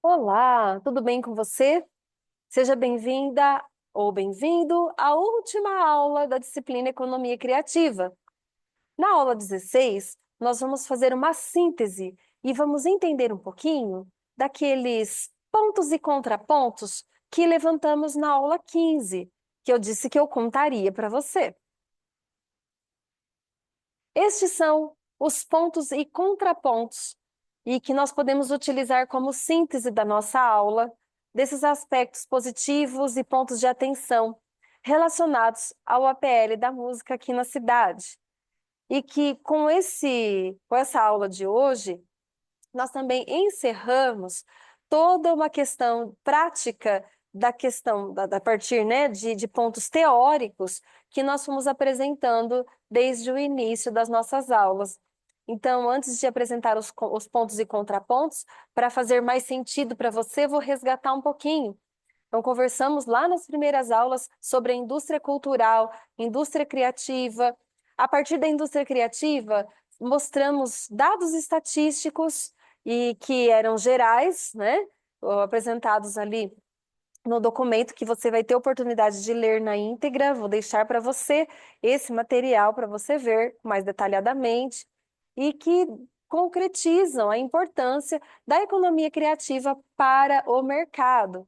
Olá, tudo bem com você? Seja bem-vinda ou bem-vindo à última aula da disciplina Economia Criativa. Na aula 16, nós vamos fazer uma síntese e vamos entender um pouquinho daqueles pontos e contrapontos que levantamos na aula 15, que eu disse que eu contaria para você. Estes são os pontos e contrapontos e que nós podemos utilizar como síntese da nossa aula, desses aspectos positivos e pontos de atenção relacionados ao APL da música aqui na cidade. E que com essa aula de hoje, nós também encerramos toda uma questão prática da questão, da partir, né, de pontos teóricos que nós fomos apresentando desde o início das nossas aulas. Então, antes de apresentar os pontos e contrapontos, para fazer mais sentido para você, vou resgatar um pouquinho. Então, conversamos lá nas primeiras aulas sobre a indústria cultural, indústria criativa. A partir da indústria criativa, mostramos dados estatísticos e que eram gerais, né? Apresentados ali no documento que você vai ter oportunidade de ler na íntegra. Vou deixar para você esse material para você ver mais detalhadamente e que concretizam a importância da economia criativa para o mercado.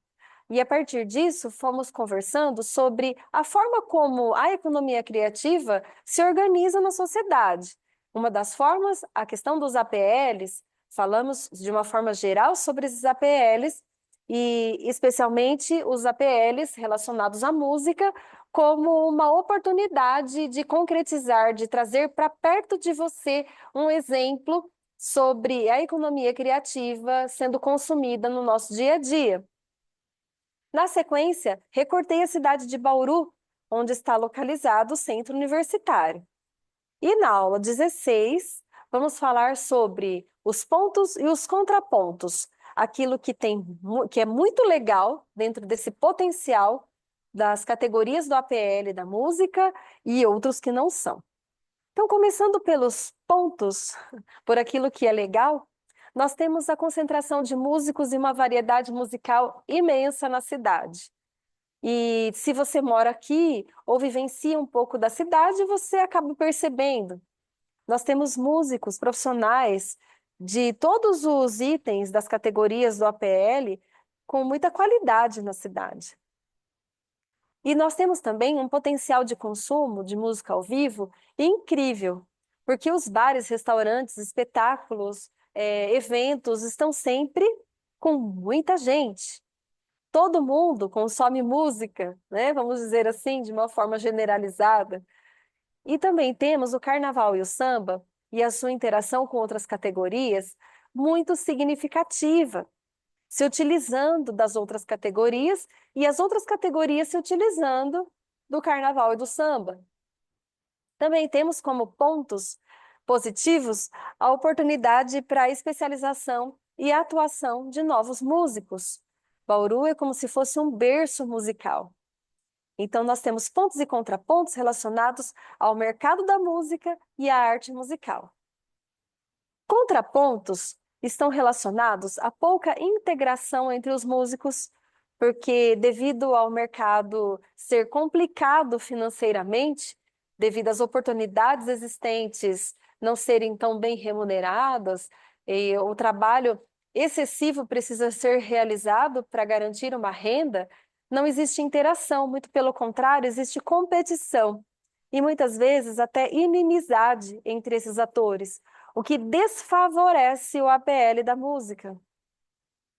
E a partir disso, fomos conversando sobre a forma como a economia criativa se organiza na sociedade. Uma das formas, a questão dos APLs, falamos de uma forma geral sobre esses APLs, e especialmente os APLs relacionados à música, como uma oportunidade de concretizar, de trazer para perto de você um exemplo sobre a economia criativa sendo consumida no nosso dia a dia. Na sequência, recortei a cidade de Bauru, onde está localizado o centro universitário. E na aula 16, vamos falar sobre os pontos e os contrapontos, aquilo que é muito legal dentro desse potencial das categorias do APL da música e outros que não são. Então, começando pelos pontos, por aquilo que é legal, nós temos a concentração de músicos e uma variedade musical imensa na cidade. E se você mora aqui ou vivencia um pouco da cidade, você acaba percebendo. Nós temos músicos profissionais de todos os itens das categorias do APL com muita qualidade na cidade. E nós temos também um potencial de consumo de música ao vivo incrível, porque os bares, restaurantes, espetáculos, eventos estão sempre com muita gente. Todo mundo consome música, né? Vamos dizer assim, de uma forma generalizada. E também temos o carnaval e o samba e a sua interação com outras categorias muito significativa, se utilizando das outras categorias e as outras categorias se utilizando do carnaval e do samba. Também temos como pontos positivos a oportunidade para a especialização e a atuação de novos músicos. Bauru é como se fosse um berço musical. Então, nós temos pontos e contrapontos relacionados ao mercado da música e à arte musical. Contrapontos estão relacionados à pouca integração entre os músicos, porque, devido ao mercado ser complicado financeiramente, devido às oportunidades existentes não serem tão bem remuneradas, e o trabalho excessivo precisa ser realizado para garantir uma renda, não existe interação, muito pelo contrário, existe competição e muitas vezes até inimizade entre esses atores, o que desfavorece o APL da música.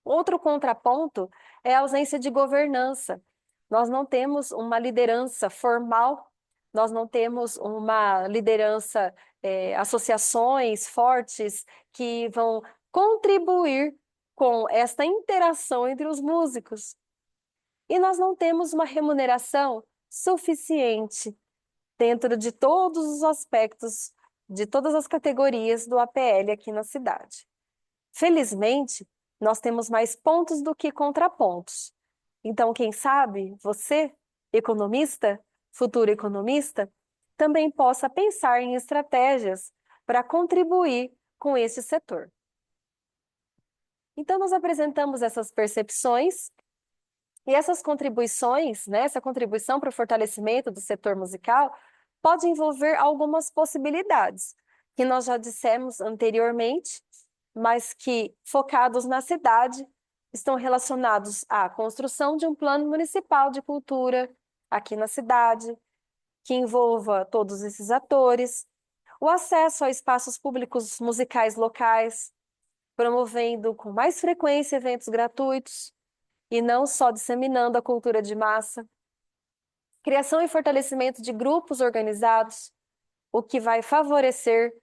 Outro contraponto é a ausência de governança. Nós não temos uma liderança formal, nós não temos uma liderança, associações fortes que vão contribuir com esta interação entre os músicos. E nós não temos uma remuneração suficiente dentro de todos os aspectos, de todas as categorias do APL aqui na cidade. Felizmente, nós temos mais pontos do que contrapontos. Então, quem sabe você, economista, futuro economista, também possa pensar em estratégias para contribuir com esse setor. Então, nós apresentamos essas percepções e essas contribuições, né, essa contribuição para o fortalecimento do setor musical pode envolver algumas possibilidades, que nós já dissemos anteriormente, mas que, focados na cidade, estão relacionados à construção de um plano municipal de cultura aqui na cidade, que envolva todos esses atores, o acesso a espaços públicos musicais locais, promovendo com mais frequência eventos gratuitos e não só disseminando a cultura de massa, criação e fortalecimento de grupos organizados, o que vai favorecer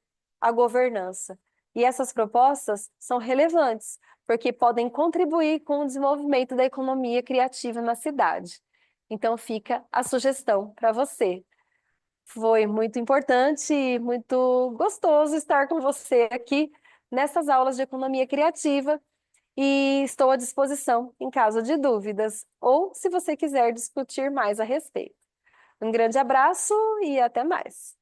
a governança. E essas propostas são relevantes, porque podem contribuir com o desenvolvimento da economia criativa na cidade. Então fica a sugestão para você. Foi muito importante e muito gostoso estar com você aqui nessas aulas de economia criativa e estou à disposição em caso de dúvidas ou se você quiser discutir mais a respeito. Um grande abraço e até mais.